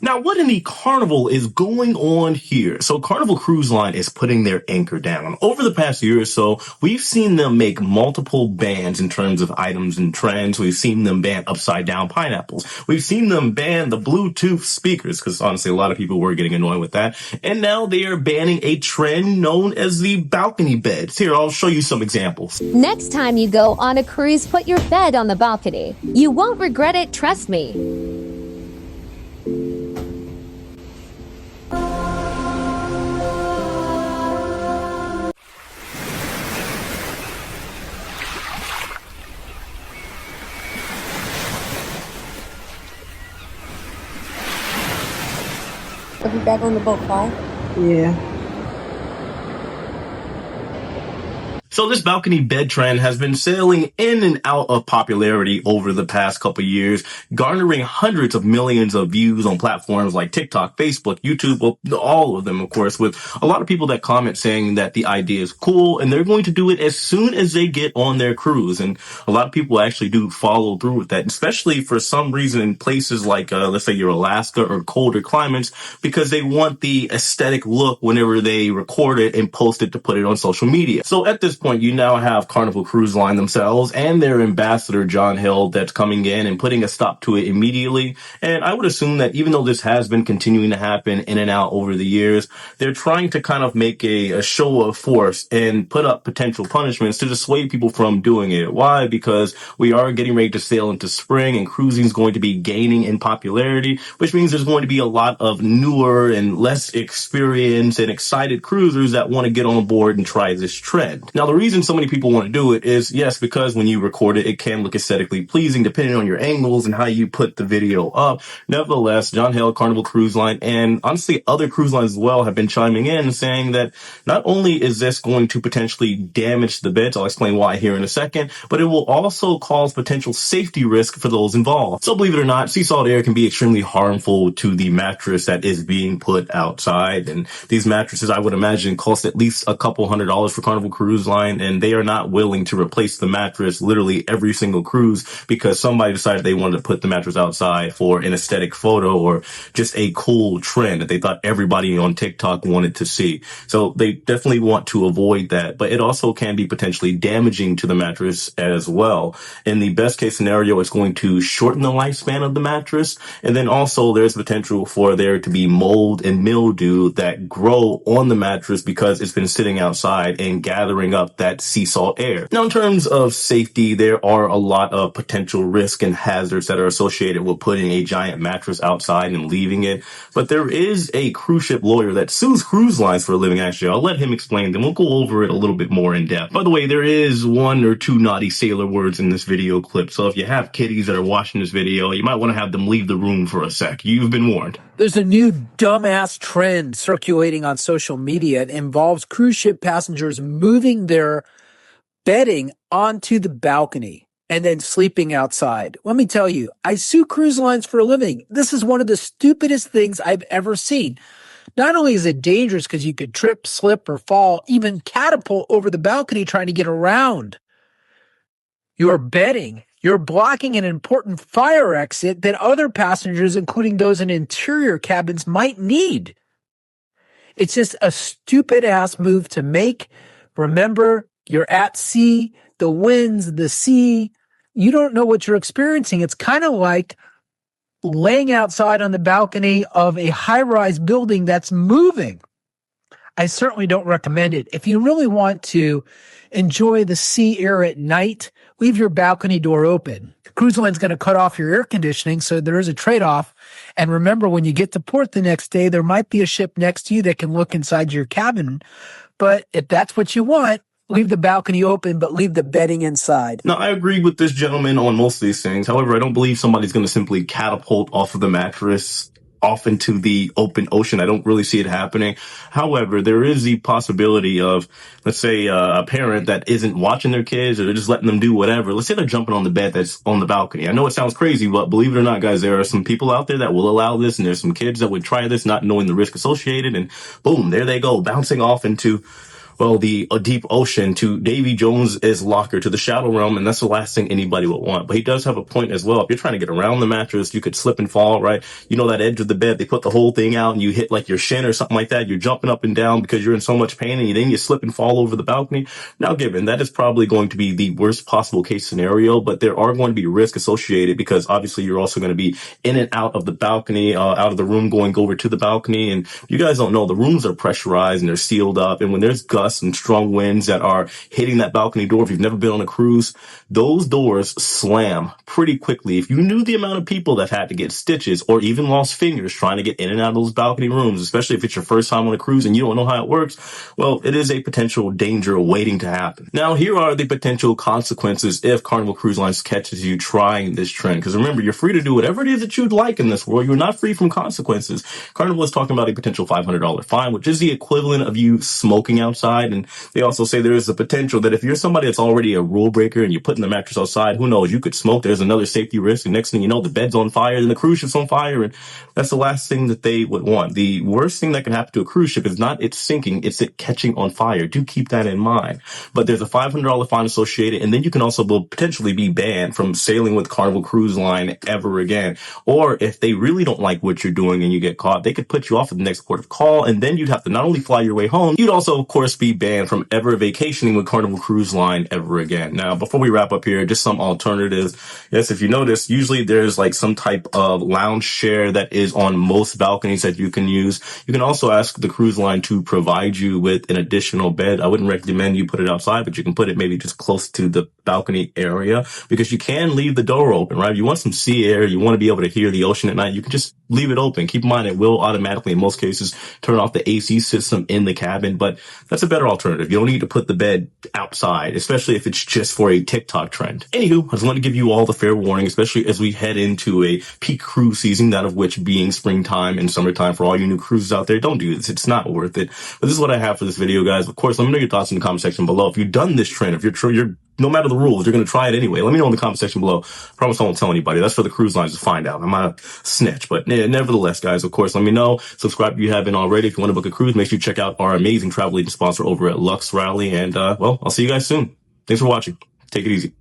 Now, what in the Carnival is going on here? So Carnival Cruise Line is putting their anchor down. Over the past year or so, we've seen them make multiple bans in terms of items and trends. We've seen them ban upside down pineapples. We've seen them ban the Bluetooth speakers, because honestly, a lot of people were getting annoyed with that. And now they are banning a trend known as the balcony beds. Here, I'll show you some examples. Next time you go on a cruise, put your bed on the balcony. You won't regret it, trust me. Are we back on the boat, Paul? Yeah. So this balcony bed trend has been sailing in and out of popularity over the past couple of years, garnering hundreds of millions of views on platforms like TikTok, Facebook, YouTube, well, all of them, of course, with a lot of people that comment saying that the idea is cool and they're going to do it as soon as they get on their cruise. And a lot of people actually do follow through with that, especially for some reason in places like, let's say your Alaska or colder climates, because they want the aesthetic look whenever they record it and post it to put it on social media. So at this point, you now have Carnival Cruise Line themselves and their ambassador, John Hill, that's coming in and putting a stop to it immediately. And I would assume that even though this has been continuing to happen in and out over the years, they're trying to kind of make a show of force and put up potential punishments to dissuade people from doing it. Why? Because we are getting ready to sail into spring and cruising is going to be gaining in popularity, which means there's going to be a lot of newer and less experienced and excited cruisers that want to get on board and try this trend. Now, the reason so many people want to do it is, yes, because when you record it, it can look aesthetically pleasing depending on your angles and how you put the video up. Nevertheless, John Hill, Carnival Cruise Line, and honestly other cruise lines as well have been chiming in and saying that not only is this going to potentially damage the beds, I'll explain why here in a second, but it will also cause potential safety risk for those involved. So believe it or not, sea salt air can be extremely harmful to the mattress that is being put outside. And these mattresses, I would imagine, cost at least a couple $100s for Carnival Cruise Line, and they are not willing to replace the mattress literally every single cruise because somebody decided they wanted to put the mattress outside for an aesthetic photo or just a cool trend that they thought everybody on TikTok wanted to see. So they definitely want to avoid that, but it also can be potentially damaging to the mattress as well. In the best case scenario, it's going to shorten the lifespan of the mattress. And then also there's potential for there to be mold and mildew that grow on the mattress because it's been sitting outside and gathering up that sea salt air. Now, in terms of safety, there are a lot of potential risk and hazards that are associated with putting a giant mattress outside and leaving it. But there is a cruise ship lawyer that sues cruise lines for a living. Actually, I'll let him explain them. We'll go over it a little bit more in depth. By the way, there is one or two naughty sailor words in this video clip. So if you have kiddies that are watching this video, you might want to have them leave the room for a sec. You've been warned. There's a new dumbass trend circulating on social media. It involves cruise ship passengers moving their bedding onto the balcony and then sleeping outside. Let me tell you, I sue cruise lines for a living. This is one of the stupidest things I've ever seen. Not only is it dangerous because you could trip, slip, or fall, even catapult over the balcony trying to get around your bedding. You're blocking an important fire exit that other passengers, including those in interior cabins, might need. It's just a stupid-ass move to make. Remember, you're at sea, the winds, the sea. You don't know what you're experiencing. It's kind of like laying outside on the balcony of a high-rise building that's moving. I certainly don't recommend it. If you really want to enjoy the sea air at night, leave your balcony door open. The cruise line's going to cut off your air conditioning, so there is a trade-off. And remember, when you get to port the next day, there might be a ship next to you that can look inside your cabin. But if that's what you want, leave the balcony open, but leave the bedding inside. Now, I agree with this gentleman on most of these things. However, I don't believe somebody's going to simply catapult off of the mattress off into the open ocean. I don't really see it happening. However, there is the possibility of, let's say, a parent that isn't watching their kids or they're just letting them do whatever. Let's say they're jumping on the bed that's on the balcony. I know it sounds crazy, but believe it or not, guys, there are some people out there that will allow this, and there's some kids that would try this not knowing the risk associated, and boom, there they go, bouncing off into well, the deep ocean to Davy Jones's locker to the shadow realm, and that's the last thing anybody would want. But he does have a point as well. If you're trying to get around the mattress, you could slip and fall, right? You know that edge of the bed, they put the whole thing out and you hit like your shin or something like that. You're jumping up and down because you're in so much pain, and then you slip and fall over the balcony. Now, given that is probably going to be the worst possible case scenario, but there are going to be risks associated because obviously you're also going to be in and out of the balcony, out of the room, going over to the balcony. And you guys don't know, the rooms are pressurized and they're sealed up. And when there's gusts and strong winds that are hitting that balcony door, if you've never been on a cruise, those doors slam pretty quickly. If you knew the amount of people that had to get stitches or even lost fingers trying to get in and out of those balcony rooms, especially if it's your first time on a cruise and you don't know how it works, well, it is a potential danger waiting to happen. Now, here are the potential consequences if Carnival Cruise Lines catches you trying this trend. Because remember, you're free to do whatever it is that you'd like in this world. You're not free from consequences. Carnival is talking about a potential $500 fine, which is the equivalent of you smoking outside. And they also say there is a potential that if you're somebody that's already a rule breaker and you're putting the mattress outside, who knows, you could smoke. There's another safety risk. And next thing you know, the bed's on fire and the cruise ship's on fire. And that's the last thing that they would want. The worst thing that can happen to a cruise ship is not it sinking, it's it catching on fire. Do keep that in mind. But there's a $500 fine associated, and then you can also potentially be banned from sailing with Carnival Cruise Line ever again. Or if they really don't like what you're doing and you get caught, they could put you off at the next port of call, and then you'd have to not only fly your way home, you'd also, of course, be banned from ever vacationing with Carnival Cruise Line ever again. Now, before we wrap up here, just some alternatives. Yes, if you notice, usually there's like some type of lounge share that is on most balconies that you can use. You can also ask the cruise line to provide you with an additional bed. I wouldn't recommend you put it outside, but you can put it maybe just close to the balcony area because you can leave the door open, right? If you want some sea air, you want to be able to hear the ocean at night, you can just leave it open. Keep in mind, it will automatically, in most cases, turn off the AC system in the cabin, but that's a better alternative. You don't need to put the bed outside, especially if it's just for a TikTok trend. Anywho, I just want to give you all the fair warning, especially as we head into a peak cruise season, that of which being springtime and summertime for all you new cruises out there. Don't do this. It's not worth it. But this is what I have for this video, guys. Of course, let me know your thoughts in the comment section below. If you've done this trend, if you're no matter the rules, you're going to try it anyway. Let me know in the comment section below. I promise I won't tell anybody. That's for the cruise lines to find out. I'm not a snitch, but yeah, nevertheless, guys, of course, let me know. Subscribe if you haven't already. If you want to book a cruise, make sure you check out our amazing travel agent sponsor over at Lux Rally. And, well, I'll see you guys soon. Thanks for watching. Take it easy.